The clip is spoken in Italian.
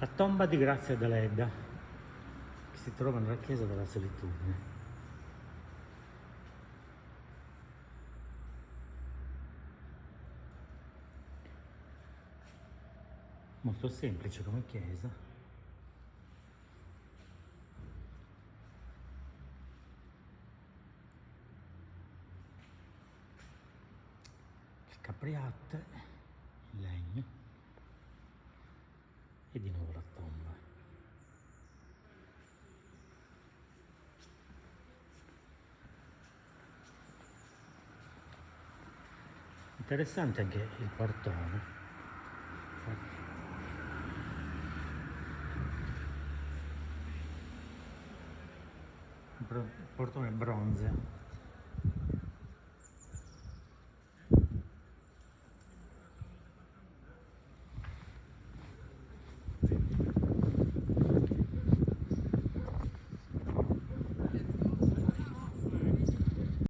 La tomba di Grazia Deledda, che si trova nella chiesa della Solitudine. Molto semplice come chiesa. Il capriate, in legno e di nuovo la tomba. Interessante anche il portone. Portone bronzeo.